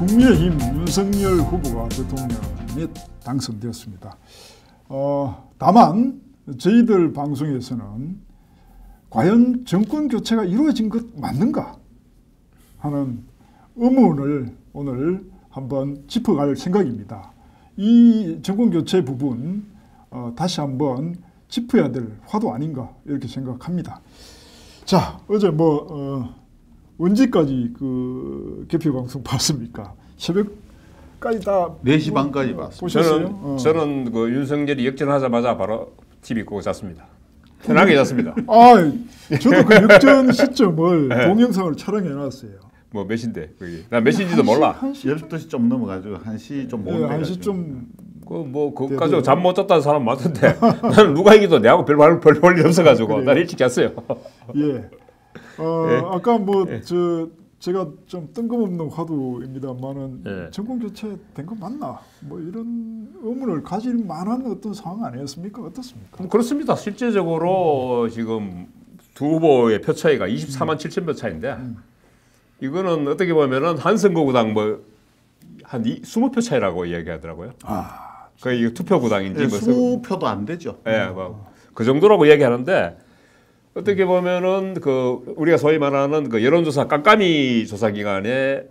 국민의힘 윤석열 후보가 대통령에 당선되었습니다. 다만 저희들 방송에서는 과연 정권 교체가 이루어진 것 맞는가 하는 의문을 오늘 한번 짚어갈 생각입니다. 이 정권 교체 부분 다시 한번 짚어야 될 화두 아닌가 이렇게 생각합니다. 자, 어제 언제까지 그 개표 방송 봤습니까? 새벽까지 다 4시 반까지 봤습니다. 보셨어요? 저는 그 윤석열이 역전하자마자 바로 TV 끄고 잤습니다. 편하게 잤습니다. 저도 그 역전 시점을 동영상을 촬영해놨어요. 뭐 몇인데 그게? 난 몇인지도 몰라. 12시 좀 넘어가지고 1시 좀 못 돼가지고. 1시 좀 그거 가지고 잠 못 잤다는 사람 많던데 나는 누가 얘기도 내하고 별 볼 일 없어가지고 난 일찍 잤어요. 예. 아까 제가 좀 뜬금없는 화두입니다만은 정권 교체 된 거 맞나? 뭐 이런 의문을 가질 만한 어떤 상황 아니었습니까? 어떻습니까? 그렇습니다. 실제적으로 지금 두 후보의 표 차이가 24만 7천 표 차인데 이거는 어떻게 보면은 한 선거구당 한 20표 차이라고 이야기하더라고요. 거의 투표구당인지 수표도 안 되죠. 그 정도라고 이야기하는데 어떻게 보면은 우리가 소위 말하는 그 여론조사 깜깜이 조사 기간에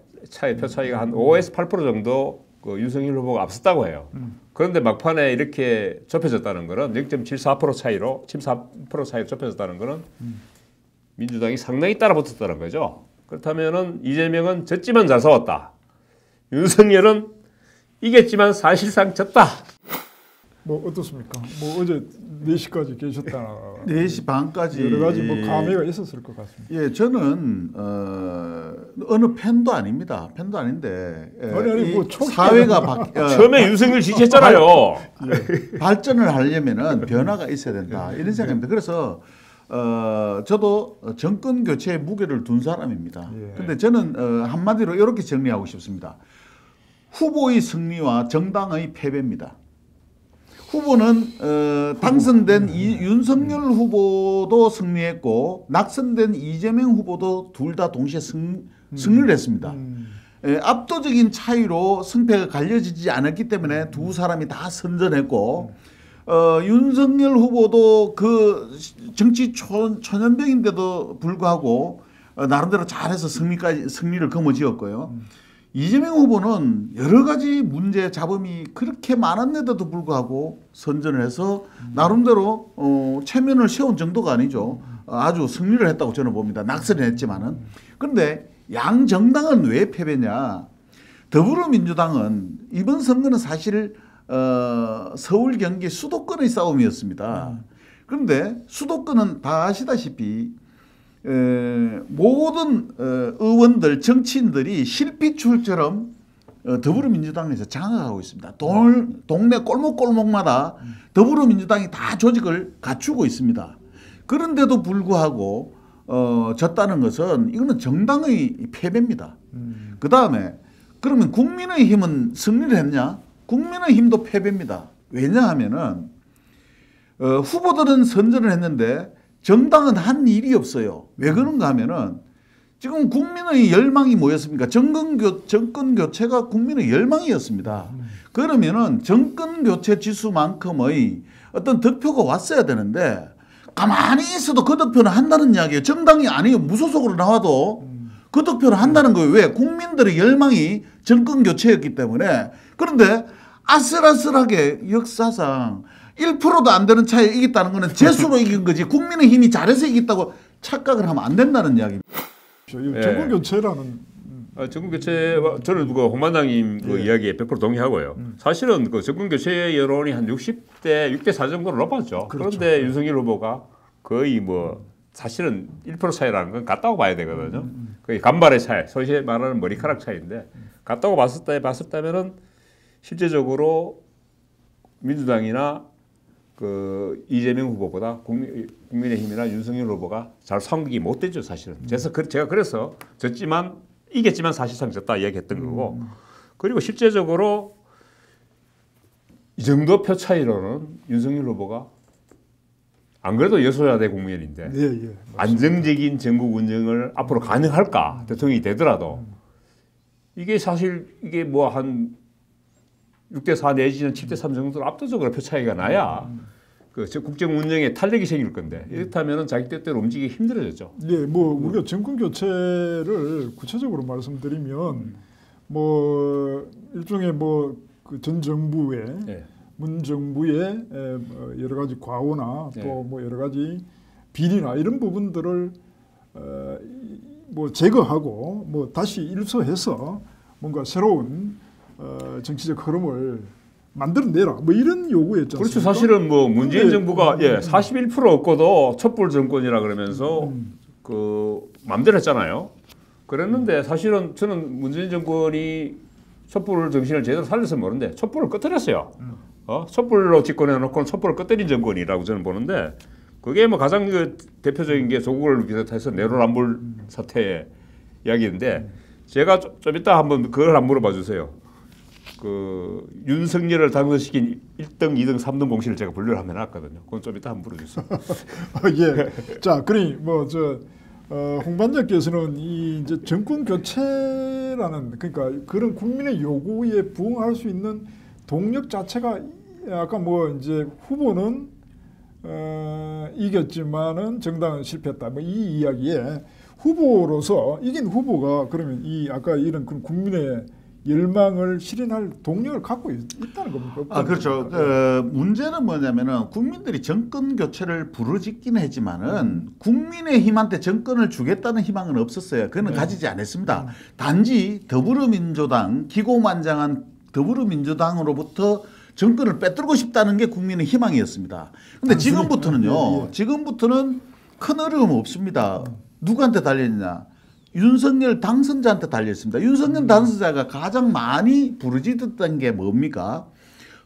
표 차이가 한 5에서 8% 정도 그 윤석열 후보가 앞섰다고 해요. 그런데 막판에 이렇게 좁혀졌다는 거는 0.74% 차이로 74% 차이로 좁혀졌다는 거는 민주당이 상당히 따라붙었다는 거죠. 그렇다면은 이재명은 졌지만 잘 싸웠다. 윤석열은 이겼지만 사실상 졌다. 어떻습니까? 어제 4시까지 계셨다. 4시 반까지 여러 가지 감회가 있었을 것 같습니다. 예, 저는 어느 팬도 아닙니다. 팬도 아닌데 사회가 처음에 윤석열 지지했잖아요. 발전을 하려면은 변화가 있어야 된다 이런 생각입니다. 그래서 저도 정권 교체의 무게를 둔 사람입니다. 그런데 저는 한마디로 이렇게 정리하고 싶습니다. 후보의 승리와 정당의 패배입니다. 후보는 당선된 윤석열 후보도 승리했고 낙선된 이재명 후보도 둘 다 동시에 승리를 했습니다. 압도적인 차이로 승패가 갈려지지 않았기 때문에 두 사람이 다 선전했고 윤석열 후보도 그 정치 초년병인데도 불구하고 나름대로 잘해서 승리를 거머쥐었고요. 이재명 후보는 여러 가지 문제 잡음이 그렇게 많았는데도 불구하고 선전을 해서 나름대로 체면을 세운 정도가 아니죠. 아주 승리를 했다고 저는 봅니다. 낙선을 했지만은. 그런데 양 정당은 왜 패배냐? 더불어민주당은 이번 선거는 사실 서울 경기 수도권의 싸움이었습니다. 그런데 수도권은 다 아시다시피 모든 의원들, 정치인들이 실핏줄처럼 더불어민주당에서 장악하고 있습니다. 동네 골목골목마다 더불어민주당이 다 조직을 갖추고 있습니다. 그런데도 불구하고 졌다는 것은 이거는 정당의 패배입니다. 그 다음에 그러면 국민의힘은 승리를 했냐? 국민의힘도 패배입니다. 왜냐하면은 후보들은 선전을 했는데 정당은 한 일이 없어요. 왜 그런가 하면은 지금 국민의 열망이 뭐였습니까? 정권 교체가 국민의 열망이었습니다. 그러면은 정권 교체 지수만큼의 어떤 득표가 왔어야 되는데 가만히 있어도 그 득표는 한다는 이야기예요. 정당이 아니에요. 무소속으로 나와도 그 득표를 한다는 거예요. 왜? 국민들의 열망이 정권 교체였기 때문에. 그런데 아슬아슬하게 역사상 1%도 안 되는 차이에 이겼다는 것은 재수로 이긴 거지 국민의힘이 잘해서 이겼다고 착각을 하면 안 된다는 이야기입니다. 정권 교체라는 정권 교체 저는 홍만장님 그 이야기에 100% 동의하고요. 사실은 그 정권 교체 여론이 한 60대 6대 4 정도로 높았죠. 그렇죠. 그런데 윤석열 후보가 거의 사실은 1% 차이라는 건 같다고 봐야 되거든요. 거의 간발의 차이, 소위 말하는 머리카락 차이인데 같다고 봤었다면은 실제적으로 민주당이나 그 이재명 후보보다 국민의힘이나 윤석열 후보가 잘 상극이 못 되죠, 사실은. 제가 그래서 이겼지만 사실상 졌다 이야기했던 거고. 그리고 실제적으로 이 정도 표 차이로는 윤석열 후보가 안 그래도 여소야대 국면인데 안정적인 전국 운영을 앞으로 가능할까? 대통령이 되더라도 이게 사실 이게 뭐 한 6대4 내지는 7대3 정도로 압도적으로 표 차이가 나야 그 국정 운영에 탄력이 생길 건데 이렇다면은 자기 뜻대로 움직이기 힘들어졌죠. 예, 뭐 우리가 정권 교체를 구체적으로 말씀드리면 뭐 일종의 뭐 그 전 정부의 예. 문 정부의 여러 가지 과오나 예. 또 뭐 여러 가지 비리나 이런 부분들을 뭐 제거하고 뭐 다시 일소해서 뭔가 새로운 정치적 흐름을 만들어내라 뭐 이런 요구였죠. 그렇죠. 사실은 뭐 문재인 정부가 41% 얻고도 촛불 정권이라 그러면서 그 맘대로 했잖아요. 그랬는데 사실은 저는 문재인 정권이 촛불 정신을 제대로 살려서 모르는데 촛불을 꺼뜨렸어요. 촛불로 집권해 놓고 촛불을 꺼뜨린 정권이라고 저는 보는데 그게 뭐 가장 그 대표적인 게 조국을 비롯해서 내로남불 사태의 이야기인데 제가 좀 이따 한번 그걸 한번 물어봐 주세요. 그 윤석열을 당선시킨 1등, 2등, 3등 공신을 제가 분류를 한번 해놨거든요. 그건 좀 이따 한번 물어주세요. 예. 자, 그러니 뭐 홍 반장께서는 이 이제 정권 교체라는 그러니까 그런 국민의 요구에 부응할 수 있는 동력 자체가 아까 뭐 이제 후보는 이겼지만은 정당은 실패했다. 뭐 이 이야기에 후보로서 이긴 후보가 그러면 이 아까 이런 그 국민의 열망을 실현할 동력을 갖고 있다는 겁니까? 그렇죠. 문제는 뭐냐면은 국민들이 정권 교체를 부르짖긴 했지만은 국민의힘한테 정권을 주겠다는 희망은 없었어요. 그거는 가지지 않았습니다. 단지 더불어민주당 기고만장한 더불어민주당으로부터 정권을 빼들고 싶다는 게 국민의 희망이었습니다. 근데 지금부터는요. 지금부터는 큰 어려움 없습니다. 누구한테 달렸냐? 윤석열 당선자한테 달렸습니다. 윤석열 당선자가 가장 많이 부르짖었던 게 뭡니까?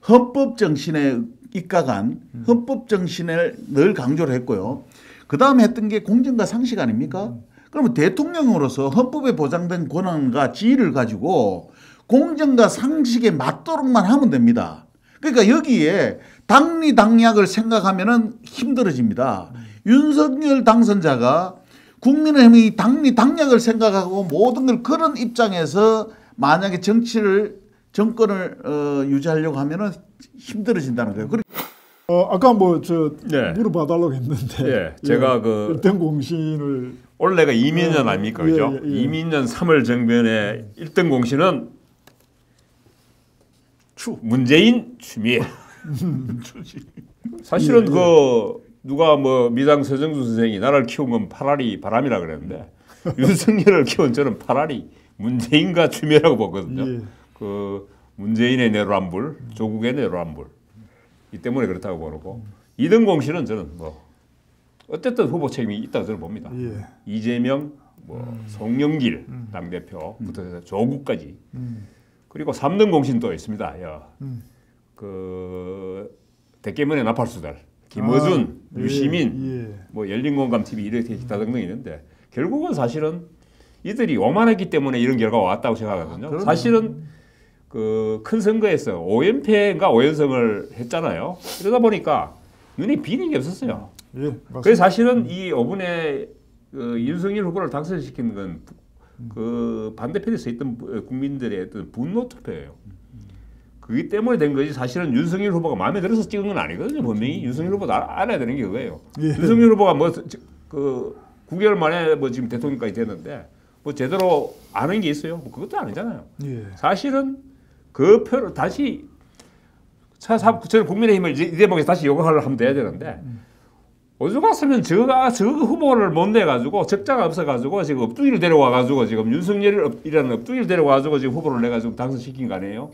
헌법 정신에 입각한 헌법 정신을 늘 강조를 했고요. 그 다음에 했던 게 공정과 상식 아닙니까? 그러면 대통령으로서 헌법에 보장된 권한과 지위를 가지고 공정과 상식에 맞도록만 하면 됩니다. 그러니까 여기에 당리당략을 생각하면은 힘들어집니다. 윤석열 당선자가 국민의힘이 당리당략을 생각하고 모든 걸 그런 입장에서 만약에 정권을 유지하려고 하면은 힘들어진다는 거예요. 아까 뭐 물어봐달라고 했는데 제가 그 1등 공신을 올해가 이민년 아닙니까, 그죠? 이민년 3월 정변의 1등 공신은 문재인 추미애. 사실은 누가 뭐 미당 서정수 선생이 나라를 키운 건 파라리 바람이라 그랬는데 윤석열을 키운 저는 파라리 문재인과 추미애라고 보거든요. 그 문재인의 내로남불, 조국의 내로남불 이 때문에 그렇다고 보고 2등 공신은 저는 뭐 어쨌든 후보 책임이 있다고 저는 봅니다. 이재명, 뭐 송영길 당대표부터 해서 조국까지 그리고 3등 공신 또 있습니다. 그 대깨문의 나팔수달 김어준, 유시민, 뭐 열린공감TV 이렇게 기타 등등 있는데 결국은 사실은 이들이 오만했기 때문에 이런 결과가 왔다고 생각하거든요. 사실은 그 큰 선거에서 5연패인가 5연승을 했잖아요. 그러다 보니까 눈에 비는 게 없었어요. 그래서 사실은 이 5분의 그 윤석열 후보를 당선시킨 건 그 반대편에 서 있던 국민들의 어떤 분노 투표예요. 그게 때문에 된 거지 사실은 윤석열 후보가 마음에 들어서 찍은 건 아니거든요. 분명히 윤석열 후보도 알아야 되는 게 그거예요. 윤석열 후보가 뭐 그 9개월 만에 뭐 지금 대통령까지 됐는데 뭐 제대로 아는 게 있어요? 뭐 그것도 아니잖아요. 사실은 그 표를 다시 저는 국민의힘을 이 대목에서 다시 요구하려 하면 돼야 되는데 어디 갔으면 저 후보를 못 내가지고 적자가 없어가지고 지금 엎뚱이를 데려와가지고 지금 윤석열이라는 엎뚱이를 데려와가지고 지금 후보를 내가지고 당선시킨 거 아니에요?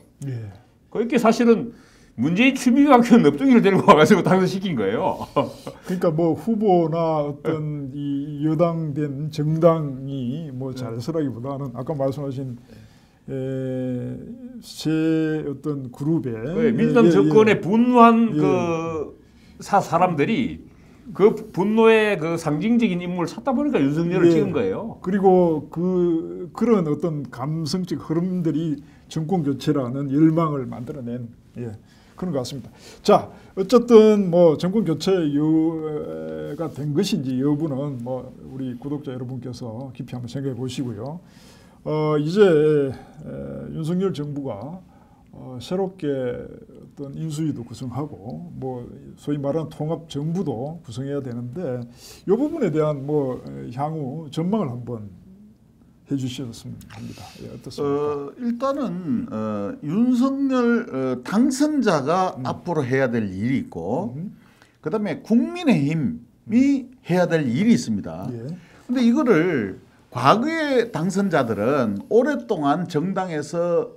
그렇게 사실은 문재인 추미애가 키운 엎뚱이를 데리고 와가지고 당선시킨 거예요. 그러니까 뭐 후보나 어떤 이 여당된 정당이 뭐 잘서라기보다는 아까 말씀하신 새 어떤 그룹의 민주당 정권의 분노한 그 사람들이 그 분노의 그 상징적인 인물을 찾다 보니까 윤석열을 찍은 거예요. 그리고 그런 어떤 감성적 흐름들이 정권 교체라는 열망을 만들어낸 그런 것 같습니다. 자, 어쨌든 뭐 정권 교체가 된 것인지 여부는 뭐 우리 구독자 여러분께서 깊이 한번 생각해 보시고요. 이제 윤석열 정부가 새롭게 어떤 인수위도 구성하고 뭐 소위 말하는 통합 정부도 구성해야 되는데 이 부분에 대한 뭐 향후 전망을 한번 해주셨으면 합니다. 예, 어떻습니까? 일단은 윤석열 당선자가 앞으로 해야 될 일이 있고 그다음에 국민의힘이 해야 될 일이 있습니다. 그런데 이거를 과거의 당선자들은 오랫동안 정당에서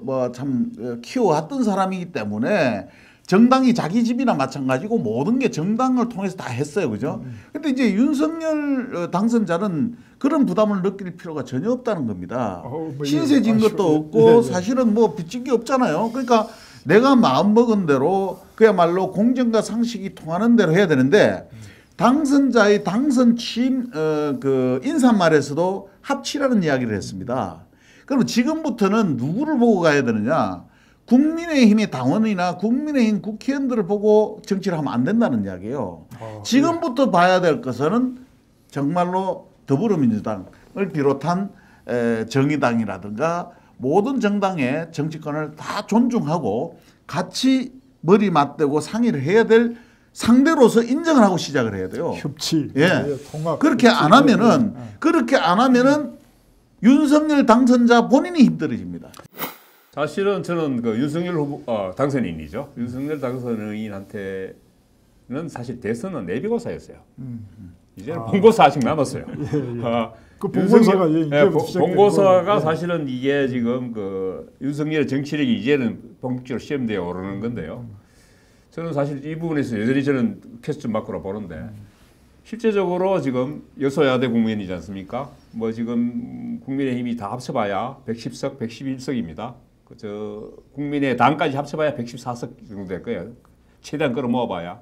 뭐 참 키워왔던 사람이기 때문에 정당이 자기 집이나 마찬가지고 모든 게 정당을 통해서 다 했어요, 그죠? 근데 이제 윤석열 당선자는 그런 부담을 느낄 필요가 전혀 없다는 겁니다. 신세진 것도 없고 사실은 뭐 빚진 게 없잖아요. 그러니까 내가 마음먹은 대로 그야말로 공정과 상식이 통하는 대로 해야 되는데 당선자의 당선 취임 그 인사말에서도 합치라는 이야기를 했습니다. 그럼 지금부터는 누구를 보고 가야 되느냐? 국민의힘의 당원이나 국민의힘 국회의원들을 보고 정치를 하면 안 된다는 이야기예요. 지금부터 봐야 될 것은 정말로 더불어민주당을 비롯한 정의당이라든가 모든 정당의 정치권을 다 존중하고 같이 머리 맞대고 상의를 해야 될 상대로서 인정을 하고 시작을 해야 돼요. 협치, 예. 통합. 그렇게 안 하면은 윤석열 당선자 본인이 힘들어집니다. 사실은 저는 그 윤석열 후보 당선인이죠. 윤석열 당선인한테는 사실 대선은 내비고사였어요. 이제는 본고사 아직 남았어요. 그 본고사가 본고사가 사실은 이게 지금 그 윤석열의 정치력이 이제는 본격적으로 시험대에 오르는 건데요. 저는 사실 이 부분에서 여전히 저는 퀘스천 마크로 보는데 실제적으로 지금 여소야대 국면이지 않습니까? 뭐 지금 국민의힘이 다 합쳐봐야 110석, 111석입니다. 저 국민의 당까지 합쳐봐야 114석 정도 될 거예요. 최대한 끌어모아봐야.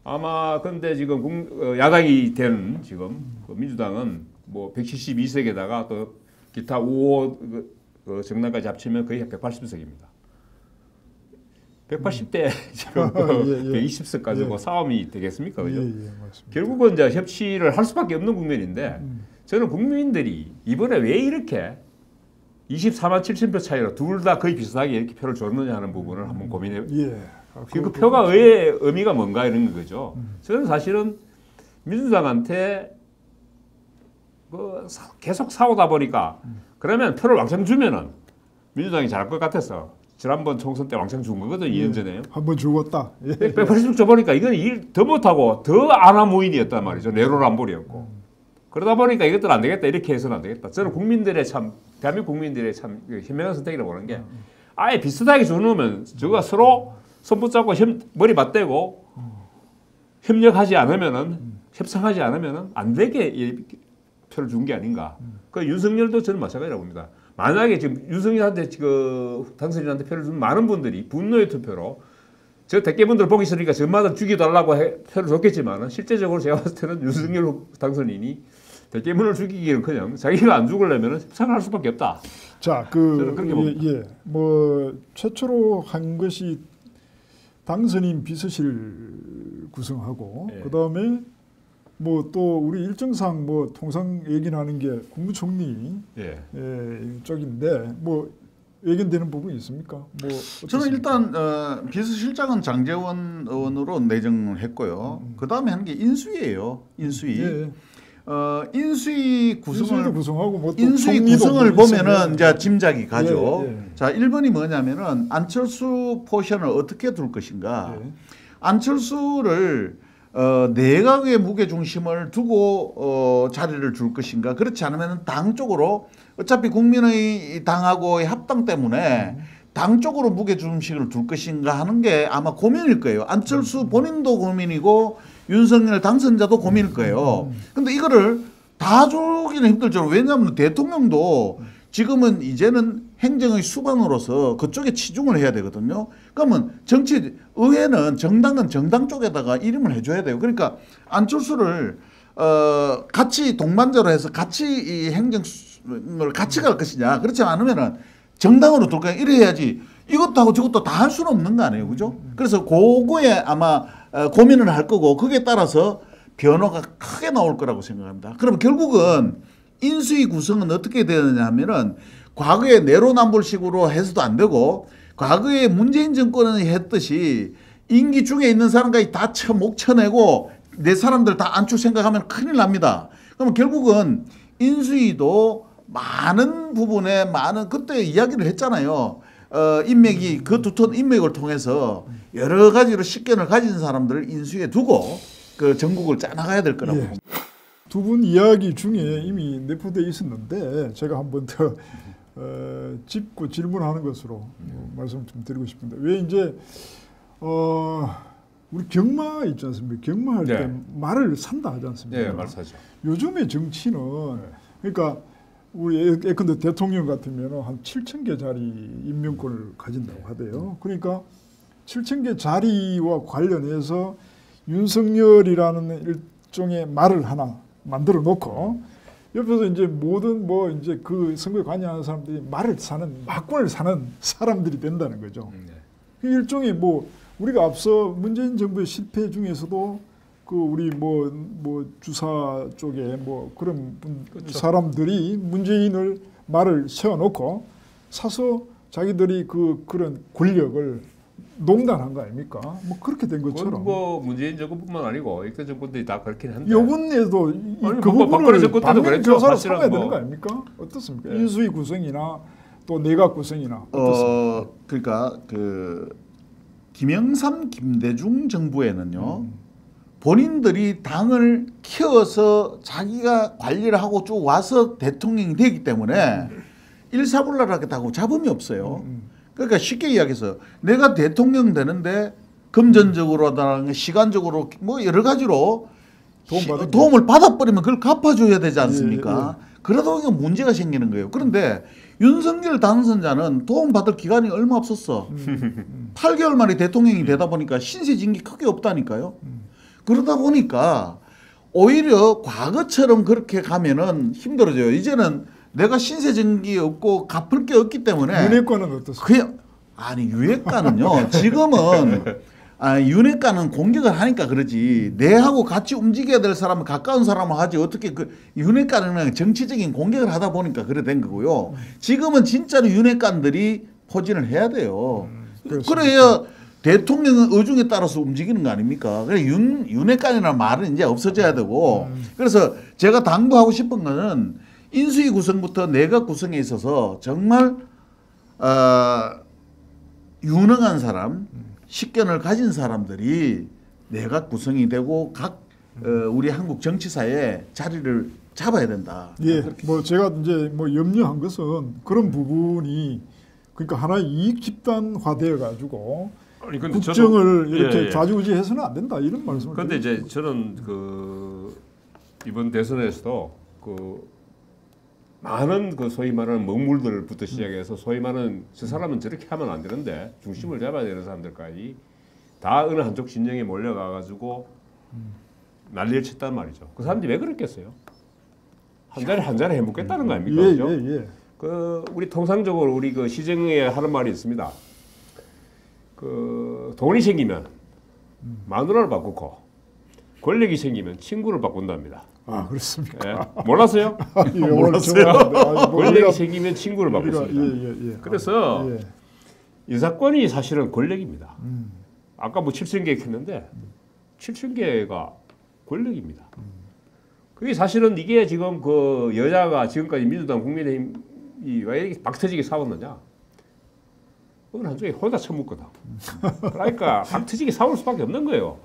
아마 근데 지금 야당이 된 지금 그 민주당은 뭐 172석에다가 또 기타 우호 그 정당까지 합치면 거의 180석입니다. 180대 지금 120석 가지고 싸움이 되겠습니까? 그죠? 결국은 이제 협치를 할 수밖에 없는 국면인데 저는 국민들이 이번에 왜 이렇게 24만 7천 표 차이로 둘 다 거의 비슷하게 이렇게 표를 줬느냐 하는 부분을 한번 고민해. 그 표가 왜 의미가 뭔가 이런 거죠. 저는 사실은 민주당한테 계속 싸우다 보니까 그러면 표를 왕창 주면은 민주당이 잘할 것 같아서 지난번 총선 때 왕창 준 거거든. 2년 전에요. 한번 죽었다. 180석 줘보니까 이건 일 더 못하고 더 안하무인이었단 말이죠. 내로남불이었고. 그러다 보니까 이것들 안 되겠다. 이렇게 해서는 안 되겠다. 저는 국민들의 참 대한민국 국민들의 참 현명한 선택이라고 보는 게 아예 비슷하게 주놓으면 저가 서로 손 붙잡고 머리 맞대고 협력하지 않으면은 협상하지 않으면은 안 되게 표를 준 게 아닌가. 그 윤석열도 저는 마찬가지라고 봅니다. 만약에 지금 윤석열한테 그 당선인한테 표를 준 많은 분들이 분노의 투표로 저 대깨분들 보기 싫으니까 저마다 죽여달라고 표를 줬겠지만 실제적으로 제가 봤을 때는 윤석열 당선인이 대깨문을 죽이기는커녕 자기가 안 죽으려면 협상을 할 수밖에 없다. 자, 뭐 최초로 한 것이 당선인 비서실 구성하고 그다음에 뭐 또 우리 일정상 뭐 통상 얘기하는 게 국무총리 쪽인데 뭐 예견되는 부분이 있습니까? 뭐 저는 일단 비서실장은 장제원 의원으로 내정을 했고요. 그 다음에 하는 게 인수위예요. 인수위. 인수위 구성을 구성하고 뭐 인수위 구성을 보면은 이제 짐작이 가죠. 자, 1번이 뭐냐면은 안철수 포션을 어떻게 둘 것인가. 안철수를 내각의 무게 중심을 두고 자리를 줄 것인가. 그렇지 않으면 당 쪽으로 어차피 국민의 당하고의 합당 때문에 당 쪽으로 무게 중심을 둘 것인가 하는 게 아마 고민일 거예요. 안철수 본인도 고민이고 윤석열 당선자도 고민일 거예요. 근데 이거를 다 주기는 힘들죠. 왜냐하면 대통령도 지금은 이제는 행정의 수반으로서 그쪽에 치중을 해야 되거든요. 그러면 의회는 정당은 정당 쪽에다가 이름을 해줘야 돼요. 그러니까 안철수를 같이 동반자로 해서 같이 이 행정을 같이 갈 것이냐. 그렇지 않으면은 정당으로 둘 거야. 이래야지 이것도 하고 저것도 다 할 수는 없는 거 아니에요. 그죠? 그래서 그거에 아마 고민을 할 거고 거기에 따라서 변화가 크게 나올 거라고 생각합니다. 그럼 결국은 인수위 구성은 어떻게 되느냐 하면은 과거에 내로남불식으로 해서도 안 되고 과거에 문재인 정권이 했듯이 임기 중에 있는 사람까지 다 목 쳐내고 내 사람들 다 안출 생각하면 큰일 납니다. 그러면 결국은 인수위도 많은 부분에 많은 그때 이야기를 했잖아요. 인맥이 그 두터운 인맥을 통해서 여러 가지로 식견을 가진 사람들을 인수위에 두고 그 전국을 짜나가야 될 거라고. 예. 두 분 이야기 중에 이미 내포되어 있었는데 제가 한 번 더 짚고 질문하는 것으로 말씀 좀 드리고 싶은데 왜 이제 우리 경마 있지 않습니까? 경마할 네. 때 말을 산다 하지 않습니까? 네, 말 사죠. 요즘의 정치는 그러니까 우리 예컨대 대통령 같으면 한 7,000개짜리 임명권을 가진다고 하대요. 그러니까 7,000개 자리와 관련해서 윤석열이라는 일종의 말을 하나 만들어 놓고 옆에서 이제 모든 뭐 이제 그 선거에 관여하는 사람들이 말을 사는 막군을 사는 사람들이 된다는 거죠. 그 일종의 뭐 우리가 앞서 문재인 정부의 실패 중에서도 그 우리 뭐 주사 쪽에 뭐 그런 그렇죠. 사람들이 문재인을 말을 세워놓고 사서 자기들이 그런 권력을 농단한 거 아닙니까? 뭐 그렇게 된 것처럼. 뭐 문재인 정부뿐만 아니고 이그 정부들이 다 그렇긴 한데. 요번에도 아니, 그 박근혜 부분을 정권 때도 그랬죠. 조사를 사실은 삼아야 뭐. 되는 거 아닙니까? 어떻습니까? 예. 인수위 구성이나 또 내각 구성이나 어떻습니까? 그러니까 그 김영삼, 김대중 정부에는요. 본인들이 당을 키워서 자기가 관리를 하고 쭉 와서 대통령이 되기 때문에 일사불란하겠다고 잡음이 없어요. 그러니까 쉽게 이야기해서 내가 대통령 되는데 금전적으로나 시간적으로 뭐 여러 가지로 도움을 받아버리면 그걸 갚아줘야 되지 않습니까? 그러다 보니까 문제가 생기는 거예요. 그런데 윤석열 당선자는 도움받을 기간이 얼마 없었어. 8개월 만에 대통령이 되다 보니까 신세진기 크게 없다니까요. 그러다 보니까 오히려 과거처럼 그렇게 가면은 힘들어져요. 이제는 내가 신세진기 없고 갚을 게 없기 때문에 윤핵관은 어떻습니까? 그냥 아니 윤핵관은요 지금은 윤핵관은 공격을 하니까 그러지 내하고 같이 움직여야 될 사람은 가까운 사람을 하지 어떻게 그 윤핵관은 정치적인 공격을 하다 보니까 그래 된 거고요. 지금은 진짜로 윤핵관들이 포진을 해야 돼요. 그래야 대통령은 의중에 따라서 움직이는 거 아닙니까? 그래 윤핵관이라는 말은 이제 없어져야 되고 그래서 제가 당부하고 싶은 거는 인수위 구성부터 내각 구성에 있어서 정말 유능한 사람, 식견을 가진 사람들이 내각 구성이 되고 각 우리 한국 정치사에 자리를 잡아야 된다. 예, 뭐 제가 이제 뭐 염려한 것은 그런 부분이 그러니까 하나의 이익 집단화되어 가지고 국정을 이렇게 좌지우지해서는 안 된다 이런 말씀을. 그런데 이제 저는 그 이번 대선에서도 그 많은 그 소위 말하는 먹물들부터 시작해서 소위 말하는 저 사람은 저렇게 하면 안 되는데 중심을 잡아야 되는 사람들까지 다 어느 한쪽 진영에 몰려가 가지고 난리를 쳤단 말이죠. 그 사람들이 왜 그랬겠어요? 한 자리 해먹겠다는 거 아닙니까? 그렇죠? 그 우리 통상적으로 우리 그 시정에 하는 말이 있습니다. 그 돈이 생기면 마누라를 바꾸고 권력이 생기면 친구를 바꾼답니다. 아 그렇습니까? 예? 몰랐어요? 몰랐어요. 권력이 생기면 친구를 바꿨습니다. 그래서 인사권이 사실은 권력입니다. 아까 뭐 7,000개 했는데 7,000개가 권력입니다. 그게 사실은 이게 지금 그 여자가 지금까지 민주당 국민의힘이 왜 이렇게 박터지게 싸웠느냐? 어느 한쪽에 혼자 처먹거든. 그러니까 박터지게 싸울 수밖에 없는 거예요.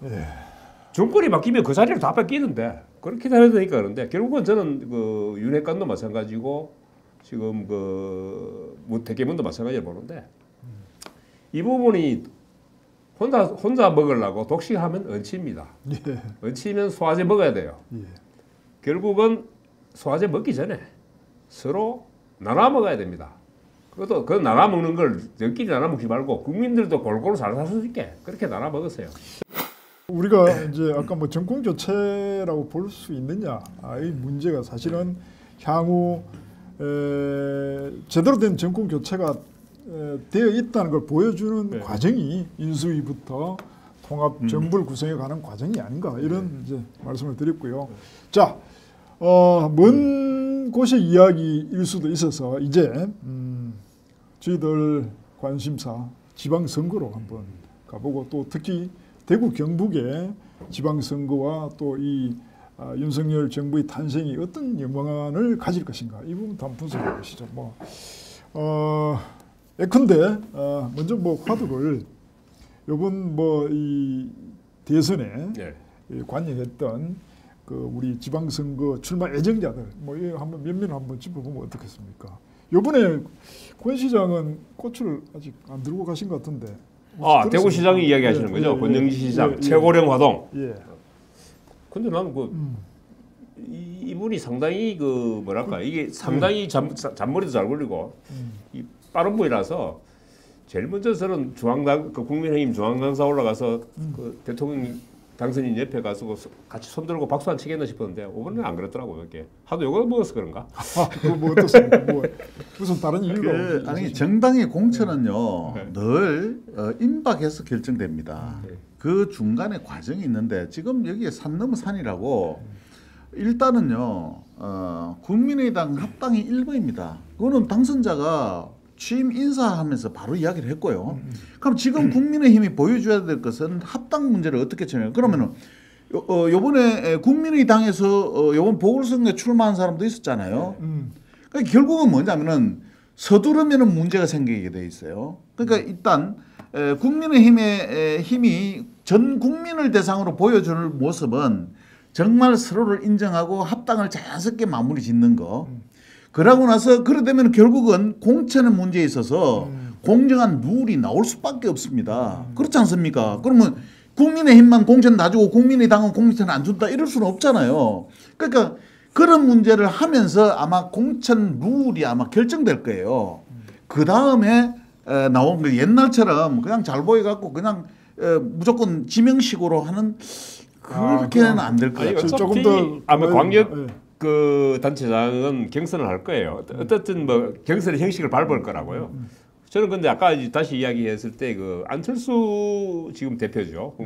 정권이 바뀌면 그 자리를 다 뺏기는데 그렇게 해야 되니까 그런데 결국은 저는 그 윤핵관도 마찬가지고 지금 그 대개문도 마찬가지로 보는데 이 부분이 혼자 먹으려고 독식하면 얹힙니다. 얹히면 소화제 먹어야 돼요. 결국은 소화제 먹기 전에 서로 나눠 먹어야 됩니다. 그것도 그 나눠 먹는 걸 저끼리 나눠 먹지 말고 국민들도 골고루 잘 살 수 있게 그렇게 나눠 먹으세요. 우리가 이제 아까 뭐 정권 교체라고 볼 수 있느냐? 이 문제가 사실은 향후 제대로 된 정권 교체가 되어 있다는 걸 보여주는 과정이 인수위부터 통합 정부를 구성해 가는 과정이 아닌가 이런 이제 말씀을 드렸고요. 자, 먼 곳의 이야기일 수도 있어서 이제 저희들 관심사 지방선거로 한번 가보고 또 특히 대구 경북의 지방선거와 또 이 윤석열 정부의 탄생이 어떤 영향을 가질 것인가 이 부분도 한번 분석해 보시죠. 예컨대 먼저 화두를 이번 이 대선에 관여했던 우리 지방선거 출마 예정자들 이 한번 몇 명 한번 짚어보면 어떻겠습니까? 이번에 권 시장은 꽃을 아직 안 들고 가신 것 같은데. 대구시장이 이야기하시는 거죠? 권영지 시장 최고령 화동. 근데 나는 이분이 상당히 이게 상당히 잔머리도 잘 굴리고 이 빠른 분이라서 제일 먼저 저는 국민의힘 중앙당사 올라가서 대통령 당선인 옆에 가서 같이 손들고 박수 안 치겠나 싶었는데 이번에는 안 그렇더라고요. 이게 하도 요거 먹어서 그런가? 그거 어떻습니까? 무슨 다른 이유가? 아니 정당의 공천은요 늘 임박해서 결정됩니다. 그 중간에 과정이 있는데 지금 여기에 산 넘어 산이라고 일단은요 국민의당 합당이 1번입니다. 그거는 당선자가 취임 인사하면서 바로 이야기를 했고요. 그럼 지금 국민의힘이 보여줘야 될 것은 합당 문제를 어떻게 처리해요? 그러면은 요번에 국민의당에서 요번 보궐선거에 출마한 사람도 있었잖아요. 그러니까 결국은 뭐냐면은 서두르면은 문제가 생기게 돼 있어요. 그러니까 일단 국민의힘의 힘이 전 국민을 대상으로 보여줄 모습은 정말 서로를 인정하고 합당을 자연스럽게 마무리 짓는 거. 그러고 나서 그러되면 결국은 공천의 문제에 있어서 공정한 룰이 나올 수밖에 없습니다. 그렇지 않습니까? 그러면 국민의힘만 공천 다 주고 국민의당은 공천 안 준다 이럴 수는 없잖아요. 그러니까 그런 문제를 하면서 아마 공천 룰이 아마 결정될 거예요. 그 다음에 나온 거 옛날처럼 그냥 잘 보여갖고 그냥 무조건 지명식으로 하는 그렇게는 안 될 거예요. 조금 더 아마 광역 단체장은 경선을 할 거예요. 어쨌든 경선의 형식을 밟을 거라고요. 저는 근데 아까 다시 이야기했을 때 안철수 지금 대표죠.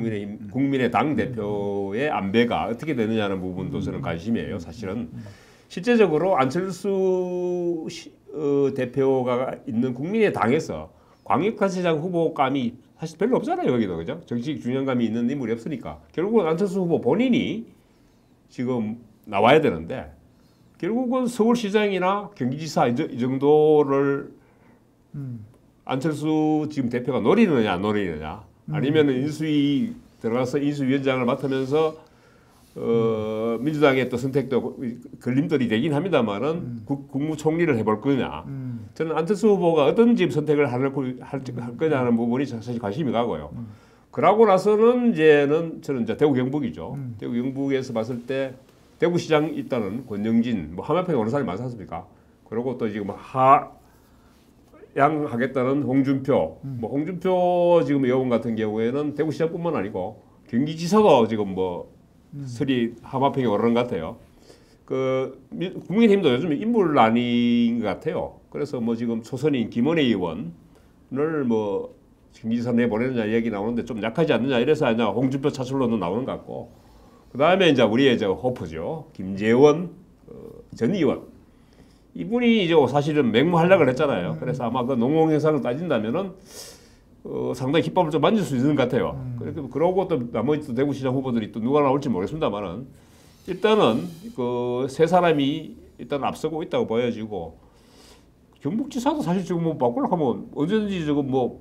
국민의당 대표의 안배가 어떻게 되느냐는 부분도 저는 관심이에요. 사실은 실제적으로 안철수 대표가 있는 국민의당에서 광역단체장 후보감이 사실 별로 없잖아요. 여기도 그죠? 정치적 균형감이 있는 인물이 없으니까 결국은 안철수 후보 본인이 지금 나와야 되는데 결국은 서울시장이나 경기지사 이 정도를 안철수 지금 대표가 노리느냐 안 노리느냐 아니면 인수위 들어가서 인수위원장을 맡으면서 민주당의 또 선택도 걸림돌이 되긴 합니다만은 국무총리를 해볼 거냐. 저는 안철수 후보가 어떤 지금 선택을 할 거냐는 부분이 사실 관심이 가고요. 그러고 나서는 저는 이제 대구 경북이죠. 대구 경북에서 봤을 때 대구시장 일단은 권영진, 하마평에 오는 사람이 많지 않습니까? 그리고 또 지금 하양하겠다는 홍준표, 홍준표 지금 의원 같은 경우에는 대구시장뿐만 아니고 경기지사도 지금 설이 하마평에 오르는 것 같아요. 국민의힘도 요즘 인물난인 것 같아요. 그래서 지금 초선인 김은혜 의원을 경기지사 내보내느냐 얘기 나오는데 좀 약하지 않느냐 이래서 아니냐 홍준표 차출로는 나오는 것 같고. 그 다음에 이제 우리의 호프죠. 김재원 전 의원. 이분이 이제 사실은 맹무한락을 했잖아요. 그래서 아마 농공행상을 따진다면은 상당히 깃밥을 좀 만질 수 있는 것 같아요. 그러고 또 나머지 또 대구시장 후보들이 또 누가 나올지 모르겠습니다만은 일단은 세 사람이 일단 앞서고 있다고 보여지고 경북지사도 사실 지금 바꾸려고 하면 언제든지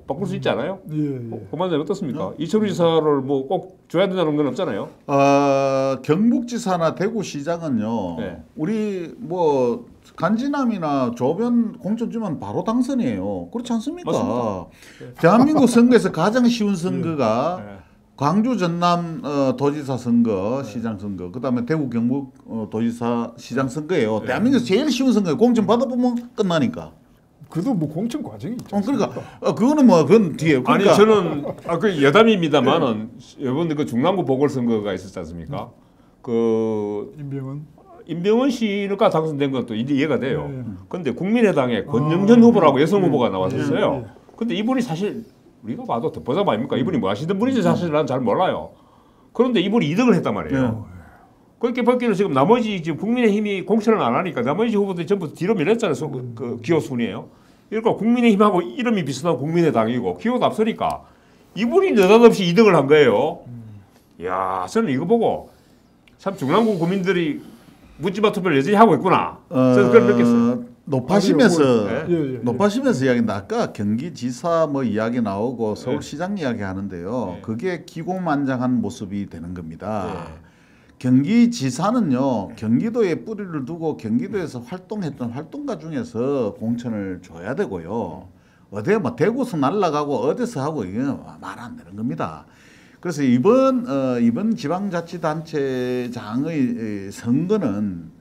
바꿀 수 있지 않아요? 그만은 어떻습니까? 이철우 지사를 꼭 줘야 된다는 건 없잖아요. 경북지사나 대구시장은요. 우리 간지남이나 조변 공천 주면 바로 당선이에요. 그렇지 않습니까? 맞습니다. 대한민국 선거에서 가장 쉬운 선거가 광주 전남 도지사 선거, 시장 선거, 그다음에 대구 경북 도지사 시장 선거예요. 대한민국에서 제일 쉬운 선거예요. 공천 받아보면 끝나니까. 그래도 공천 과정이 있죠. 그러니까 그거는 그건 뒤에. 아니 저는 여담입니다만은 이번 중랑구 보궐선거가 있었지 않습니까? 임병원 씨가 당선된 것도 이해가 돼요. 그런데 국민의당에 권영현 후보라고 여성 후보가 나왔었어요. 근데 이분이 사실 우리가 봐도 덮어잡 아닙니까? 이분이 뭐 하시던 분인지 사실 난 잘 몰라요. 그런데 이분이 2등을 했단 말이에요. 그렇게 벗기는 지금 나머지 지금 국민의힘이 공천을 안 하니까 나머지 후보들이 전부 뒤로 밀렸잖아요. 그 기호 순위에요. 그러니까 국민의힘하고 이름이 비슷한 국민의당이고 기호도 앞서니까 이분이 느닷없이 2등을 한 거예요. 이야, 저는 이거 보고 참 중랑구 국민들이 묻지마 투표를 여전히 하고 있구나. 저는 그걸 느꼈어요. 높아지면서 이야기인데 아까 경기지사 뭐 이야기 나오고 서울시장 이야기 하는데요. 그게 기고만장한 모습이 되는 겁니다. 경기지사는요, 경기도에 뿌리를 두고 경기도에서 활동했던 활동가 중에서 공천을 줘야 되고요. 어디 뭐 대구에서 날아가고 어디서 하고 이게 말 안 되는 겁니다. 그래서 이번 지방자치단체장의 선거는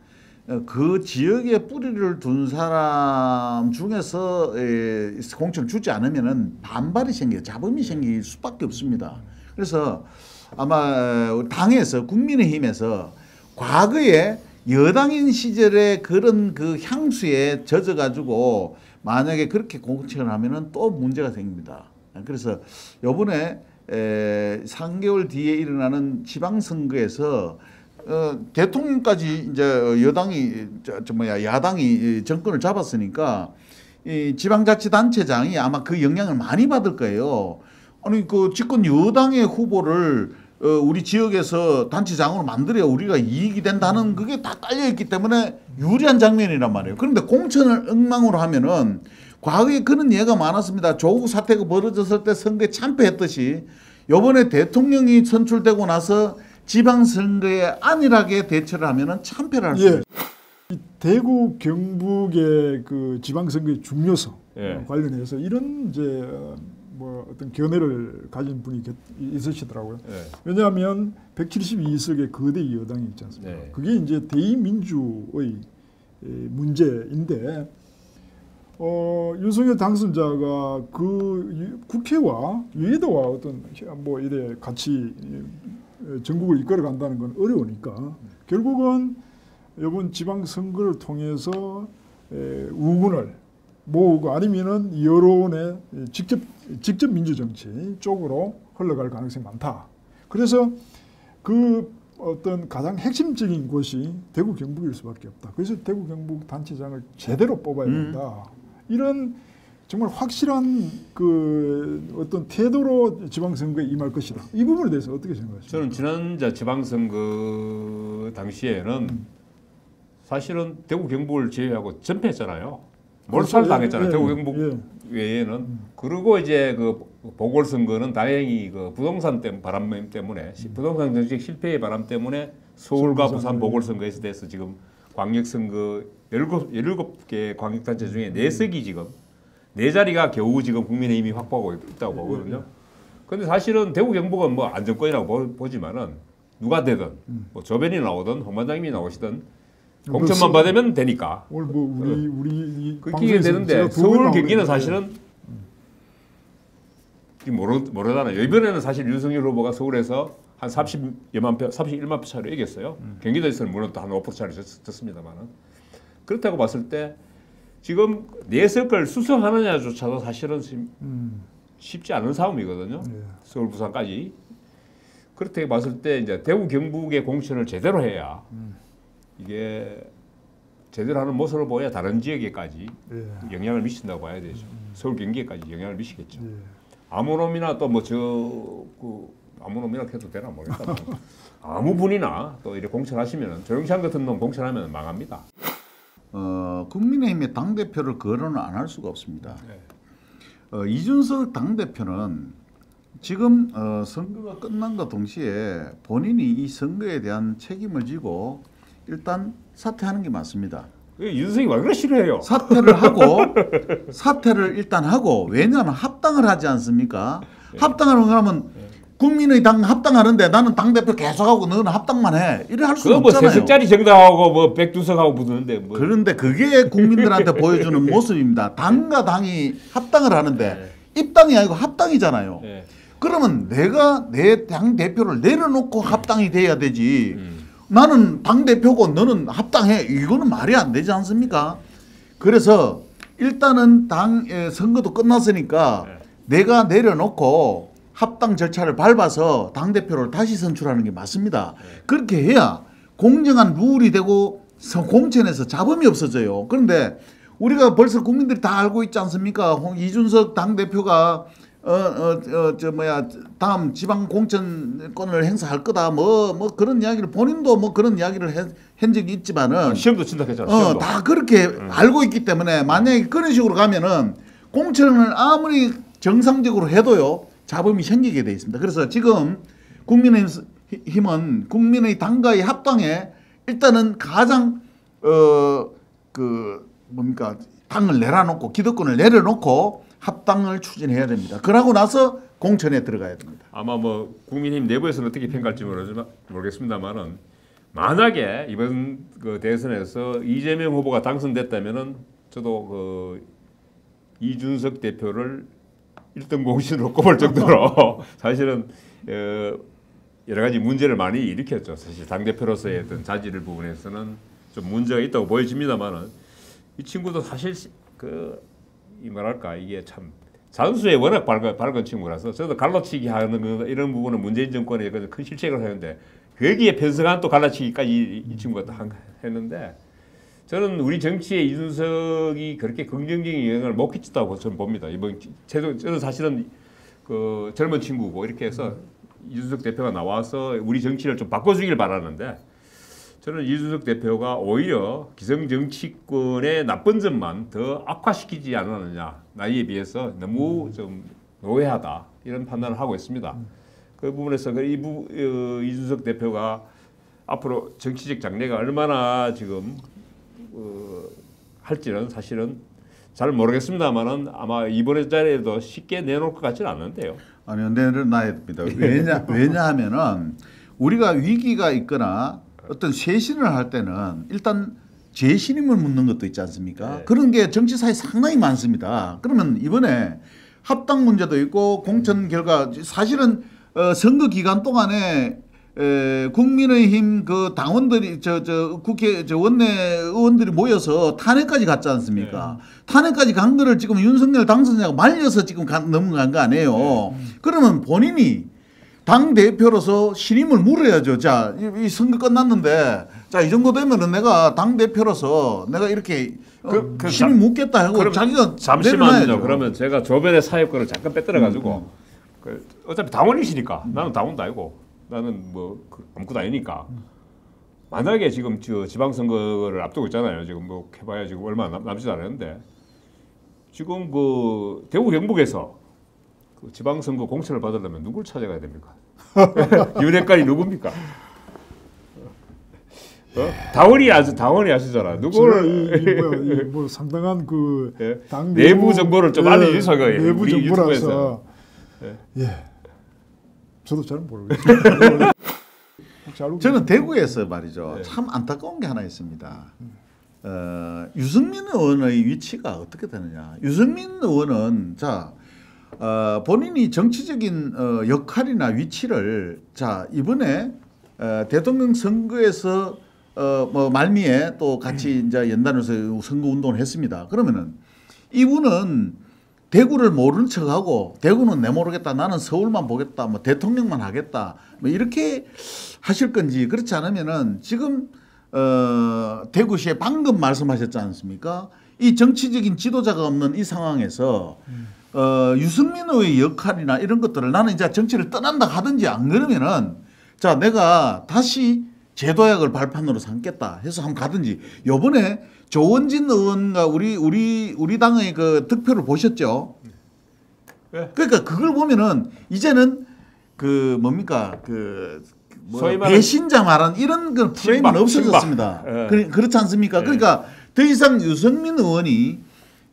그 지역에 뿌리를 둔 사람 중에서 공천을 주지 않으면은 반발이 생겨요. 잡음이 생길 수밖에 없습니다. 그래서 아마 당에서 국민의힘에서 과거에 여당인 시절에 그런 그 향수에 젖어가지고 만약에 그렇게 공천을 하면은 또 문제가 생깁니다. 그래서 이번에 3개월 뒤에 일어나는 지방선거에서 대통령까지 이제 야당이 정권을 잡았으니까 이 지방자치단체장이 아마 그 영향을 많이 받을 거예요. 아니 그 집권 여당의 후보를 우리 지역에서 단체장으로 만들어야 우리가 이익이 된다는 그게 다 깔려 있기 때문에 유리한 장면이란 말이에요. 그런데 공천을 엉망으로 하면은 과거에 그런 예가 많았습니다. 조국 사태가 벌어졌을 때 선거에 참패했듯이 이번에 대통령이 선출되고 나서 지방선거에 안일하게 대처를 하면은 참패를 할 수 있어요. 대구 경북의 그 지방선거의 중요성 관련해서 이런 이제 뭐 어떤 견해를 가진 분이 있으시더라고요. 왜냐하면 172석의 거대 여당이 있지 않습니까? 그게 이제 대의민주의 문제인데 윤석열 당선자가 그 국회와 여의도와 어떤 뭐 이래 같이 전국을 이끌어 간다는 건 어려우니까 결국은 이번 지방선거를 통해서 우군을 모으고 아니면은 여론의 직접 민주정치 쪽으로 흘러갈 가능성이 많다. 그래서 그 어떤 가장 핵심적인 곳이 대구 경북일 수밖에 없다. 그래서 대구 경북 단체장을 제대로 뽑아야 된다. 이런 정말 확실한 그 어떤 태도로 지방선거에 임할 것이다. 이 부분에 대해서 어떻게 생각하십니까? 저는 지난 지방선거 당시에는 사실은 대구 경북을 제외하고 전패했잖아요. 몰살 당했잖아요. 대구 경북 외에는. 그리고 이제 그 보궐선거는 다행히 그 부동산 바람 때문에 부동산 정책 실패의 바람 때문에 서울과 부산 보궐선거에서 돼서 지금 광역선거 17개 광역단체 중에 4석이 지금 4자리가 겨우 지금 국민의힘이 확보하고 있다고 보거든요. 그런데 사실은 대구 경북은 뭐 안정권이라고 보지만은 누가 되든 뭐 조변이 나오든 홍반장님이 나오시든 공천만 받으면 되니까. 오늘 뭐 우리 그렇게 되는데 서울 경기는 사실은 모르잖아요. 이번에는 사실 윤석열 후보가 서울에서 한 30여만 표, 31만 표 차이로 이겼어요. 경기도에서는 물론 또 한 5% 차이로 졌습니다만은. 그렇다고 봤을 때 지금 4석을 수성하느냐조차도 사실은 쉽지 않은 싸움이거든요. 서울, 부산까지. 그렇게 봤을 때 이제 대구 경북의 공천을 제대로 해야 이게 제대로 하는 모습을 보여야 다른 지역에까지 영향을 미친다고 봐야 되죠. 서울 경기에까지 영향을 미치겠죠. 아무 놈이나 또 뭐 아무 놈이나 해도 되나 모르겠다. 아무 분이나 또 이렇게 공천하시면은 조영찬 같은 놈 공천하면 망합니다. 국민의힘의 당대표를 거론을 안 할 수가 없습니다. 이준석 당대표는 지금 선거가 끝난과 동시에 본인이 이 선거에 대한 책임을 지고 일단 사퇴하는 게 맞습니다. 윤석이 왜 그래 싫어해요? 사퇴를 일단 하고 왜냐하면 합당을 하지 않습니까? 합당을 하면 국민의당 합당하는데 나는 당대표 계속하고 너는 합당만 해. 이래 할 수가 없잖아요. 뭐 3석짜리 정당하고 뭐 102석하고 붙는데 뭐. 그런데 그게 국민들한테 보여주는 모습입니다. 당과 당이 합당을 하는데 입당이 아니고 합당이잖아요. 그러면 내가 내 당대표를 내려놓고 합당이 돼야 되지. 나는 당대표고 너는 합당해. 이거는 말이 안 되지 않습니까? 그래서 일단은 당 선거도 끝났으니까 내가 내려놓고 합당 절차를 밟아서 당대표를 다시 선출하는 게 맞습니다. 그렇게 해야 공정한 룰이 되고 공천에서 잡음이 없어져요. 그런데 우리가 벌써 국민들이 다 알고 있지 않습니까? 이준석 당대표가 다음 지방 공천권을 행사할 거다 뭐 그런 이야기를 본인도 뭐 그런 이야기를 한 적이 있지만은 시험도 친다고 했잖아. 다 그렇게 알고 있기 때문에 만약에 그런 식으로 가면은 공천을 아무리 정상적으로 해도요 잡음이 생기게 돼 있습니다. 그래서 지금 국민의힘은 국민의 당과의 합당에 일단은 가장 당을 내려놓고 기득권을 내려놓고 합당을 추진해야 됩니다. 그러고 나서 공천에 들어가야 됩니다. 아마 뭐 국민의힘 내부에서는 어떻게 평가할지 모르겠습니다만은 만약에 이번 그 대선에서 이재명 후보가 당선됐다면은 저도 그 이준석 대표를 1등 공신으로 꼽을 정도로 사실은 여러 가지 문제를 많이 일으켰죠. 사실 당 대표로서의 어떤 자질 부분에서는 좀 문제가 있다고 보여집니다만은 이 친구도 사실 이 뭐랄까 이게 참 잔수에 워낙 밝은 친구라서 저도 갈라치기 하는 이런 부분은 문재인 정권의 큰 실책을 하는데 거기에 편성한 또 갈라치기까지 이 친구가 했는데 저는 우리 정치에 이준석이 그렇게 긍정적인 영향을 못 끼쳤다고 저는 봅니다. 저는 사실은 그 젊은 친구고 이렇게 해서 이준석 대표가 나와서 우리 정치를 좀 바꿔주길 바라는데 저는 이준석 대표가 오히려 기성 정치권의 나쁜 점만 더 악화시키지 않았느냐 나이에 비해서 너무 좀 노예하다 이런 판단을 하고 있습니다. 그 부분에서 이준석 대표가 앞으로 정치적 장래가 얼마나 지금 할지는 사실은 잘 모르겠습니다만은 아마 이번에 자리에도 쉽게 내놓을 것 같지는 않은데요. 아니요, 내려놔야 됩니다. 왜냐하면은 우리가 위기가 있거나 어떤 쇄신을 할 때는 일단 재신임을 묻는 것도 있지 않습니까? 네. 그런 게 정치사에 상당히 많습니다. 그러면 이번에 합당 문제도 있고 공천 결과 사실은 선거 기간 동안에 국민의힘 그 당원들이 국회 원내 의원들이 모여서 탄핵까지 갔지 않습니까? 네. 탄핵까지 간 거를 지금 윤석열 당선자가 말려서 지금 넘어간 거 아니에요. 네. 그러면 본인이 당 대표로서 신임을 물어야죠. 자, 이 선거 끝났는데, 자, 이 정도 되면은 내가 당 대표로서 내가 이렇게 신임 묻겠다 하고 자기가 잠시만요. 그러면 제가 조변의 사회권을 잠깐 빼뜨려가지고 어차피 당원이시니까 나는 당원도 아니고 나는 뭐 아무것도 아니니까 만약에 지금 지방선거를 앞두고 있잖아요. 지금 뭐 해봐야 지금 얼마 남지도 않았는데 지금 그 대구 경북에서 지방선거 공천을 받으려면 누굴 찾아가야 됩니까? 윤핵관이 누굽니까? 당원이 아시잖아. 누구를 뭐 상당한 그 당 내부 정보를 좀 알려주셔서 내부 정보라서 저도 잘 모르겠어요. 저는 대구에서 말이죠. 참 안타까운 게 하나 있습니다. 유승민 의원의 위치가 어떻게 되느냐? 유승민 의원은 본인이 정치적인 역할이나 위치를 이번에 대통령 선거에서 뭐 말미에 또 같이 이제 연단해서 선거 운동을 했습니다. 그러면은 이분은 대구를 모르는 척하고 대구는 내 모르겠다. 나는 서울만 보겠다. 뭐 대통령만 하겠다. 뭐 이렇게 하실 건지 그렇지 않으면은 지금 대구시에 방금 말씀하셨지 않습니까? 이 정치적인 지도자가 없는 이 상황에서 유승민의 역할이나 이런 것들을 나는 이제 정치를 떠난다 하든지 안 그러면은 내가 다시 제도약을 발판으로 삼겠다 해서 한번 가든지. 요번에 조원진 의원과 우리 당의 그 득표를 보셨죠? 네. 그러니까 그걸 보면은 이제는 그 뭡니까 배신자 말한 이런 그 프레임은 없어졌습니다. 그렇지 않습니까? 네. 그러니까 더 이상 유승민 의원이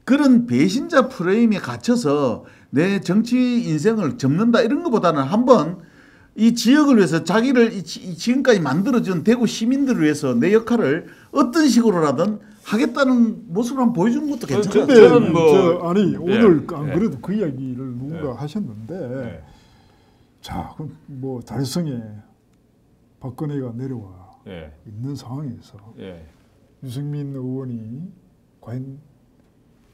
그런 배신자 프레임에 갇혀서 내 정치 인생을 접는다 이런 것보다는 한번 이 지역을 위해서 자기를 지금까지 만들어준 대구 시민들을 위해서 내 역할을 어떤 식으로라든 하겠다는 모습을 한번 보여주는 것도 괜찮아요. 근데 오늘 안 그래도 그 이야기를 누군가 하셨는데 그럼 뭐 달성에 박근혜가 내려와 있는 상황에서 유승민 의원이 과연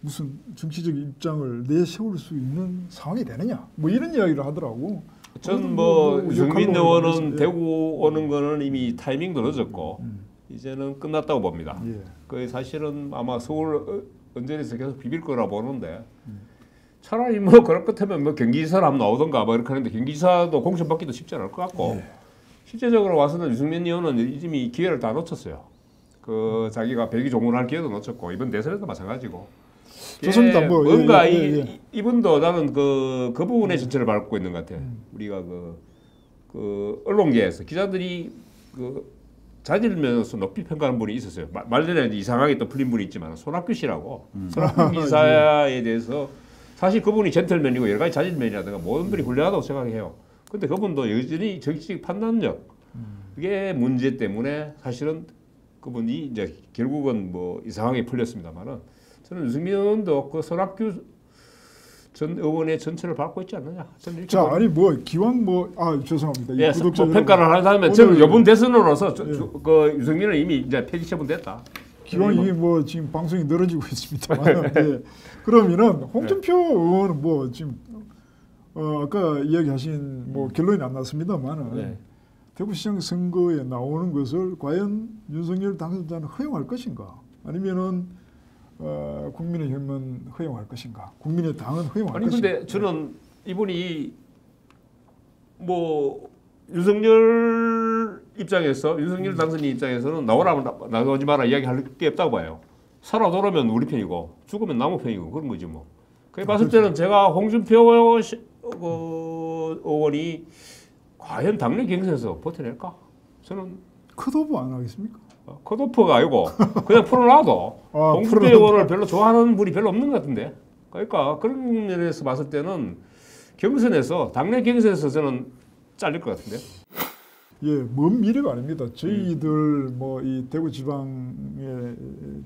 무슨 정치적 입장을 내세울 수 있는 상황이 되느냐 뭐 이런 이야기를 하더라고. 전 뭐 유승민 의원은 대구 오는 거는 이미 타이밍도 늦었고 이제는 끝났다고 봅니다. 예. 그 사실은 아마 서울 언저리에서 계속 비빌 거라 보는데 차라리 뭐 그럴 것 같으면 뭐 경기지사를 한번 나오던가 뭐 이렇게 하는데 경기지사도 공천 받기도 쉽지 않을 것 같고 예. 실제적으로 와서는 유승민 의원은 이미 기회를 다 놓쳤어요. 그 자기가 배기 종문할 기회도 놓쳤고 이번 대선에도 마찬가지고. 좋습니다. 뭐 뭔가 이분도 나는 그 부분의 전체를 밟고 있는 것 같아요. 우리가 그 언론계에서 기자들이 그 자질면서 높이 평가하는 분이 있었어요. 말년에 이상하게 또 풀린 분이 있지만 손학규 씨라고 손학규 기사에 대해서 사실 그분이 젠틀맨이고 여러 가지 자질면이라든가 모든 분이 훌륭하다고 생각해요. 근데 그분도 여전히 정치적 판단력 그게 문제 때문에 사실은 그분이 이제 결국은 뭐 이상하게 풀렸습니다만은 저는 유승민 의원도 그 손학규 전 의원의 전체를 밟고 있지 않느냐. 저는 이렇게 자, 아니 뭐 기왕 죄송합니다. 예, 구독자 뭐 평가를 하자면 저는 이번 대선으로서 그 유승민은 이미 이제 폐지 처분됐다. 기왕 이게 뭐 지금 방송이 늘어지고 있습니다만 예. 그러면은 홍준표 의원은 뭐 지금 아까 이야기하신 뭐 결론이 안 났습니다만은 대구시장 선거에 나오는 것을 과연 윤석열 당선자는 허용할 것인가 아니면은 국민의힘은 허용할 것인가 국민의당은 허용할 것인가. 근데 저는 이분이 뭐 윤석열 입장에서 윤석열 당선인 입장에서는 나오라면 나오지 마라 이야기할 게 없다고 봐요. 살아 돌아오면 우리 편이고 죽으면 나무 편이고 그런 거지 뭐. 그래 봤을 때는 제가 홍준표 의원이 과연 당내 경선에서 버텨낼까? 저는 컷오프 안 하겠습니까? 컷오프가 아니고 그냥 풀어놔도 홍준표 의원을 별로 좋아하는 분이 별로 없는 것 같은데. 그러니까 그런 면에서 봤을 때는 경선에서 당내 경선에서 저는 잘릴 것 같은데. 예, 먼 미래가 아닙니다. 저희들 뭐 이 대구 지방의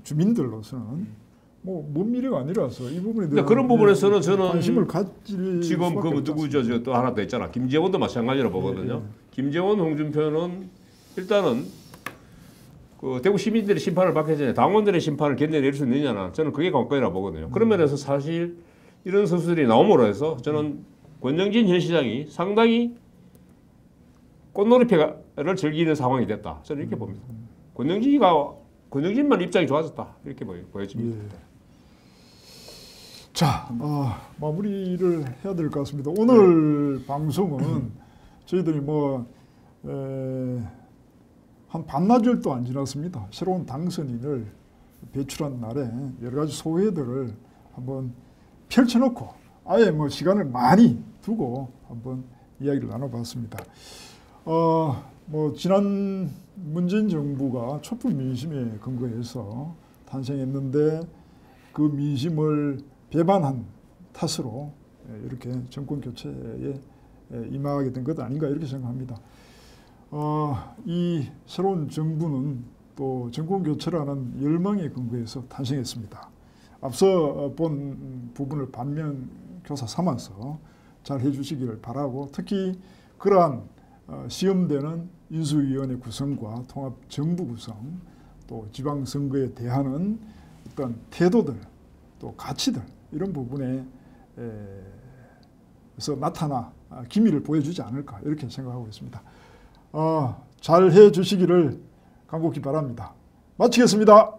주민들로서는 뭐 먼 미래가 아니라서 이 부분에 대한 그런 부분에서는 저는 관심을 가질 지금 그 누구죠 또 하나 더 있잖아. 김재원도 마찬가지로 보거든요. 김재원, 홍준표는 일단은 그 대구 시민들의 심판을 받기 전에 당원들의 심판을 견뎌낼 수 있느냐나 저는 그게 관건이라고 보거든요. 그런 면에서 사실 이런 선수들이 나옴으로 해서 저는 권영진 현 시장이 상당히 꽃놀이패를 즐기는 상황이 됐다. 저는 이렇게 봅니다. 권영진만 입장이 좋아졌다. 이렇게 보여집니다. 예. 자, 마무리를 해야 될 것 같습니다. 오늘 방송은 저희들이 한 반나절도 안 지났습니다. 새로운 당선인을 배출한 날에 여러 가지 소회들을 한번 펼쳐놓고 아예 뭐 시간을 많이 두고 한번 이야기를 나눠봤습니다. 뭐 지난 문재인 정부가 촛불 민심에 근거해서 탄생했는데 그 민심을 배반한 탓으로 이렇게 정권 교체에 임하게 된 것 아닌가 이렇게 생각합니다. 이 새로운 정부는 또 정권 교체라는 열망에 근거해서 탄생했습니다. 앞서 본 부분을 반면 교사 삼아서 잘 해주시기를 바라고 특히 그러한 시험되는 인수위원회 구성과 통합정부 구성 또 지방선거에 대하는 어떤 태도들 또 가치들 이런 부분에서 나타나 기미를 보여주지 않을까 이렇게 생각하고 있습니다. 잘 해주시기를 간곡히 바랍니다. 마치겠습니다.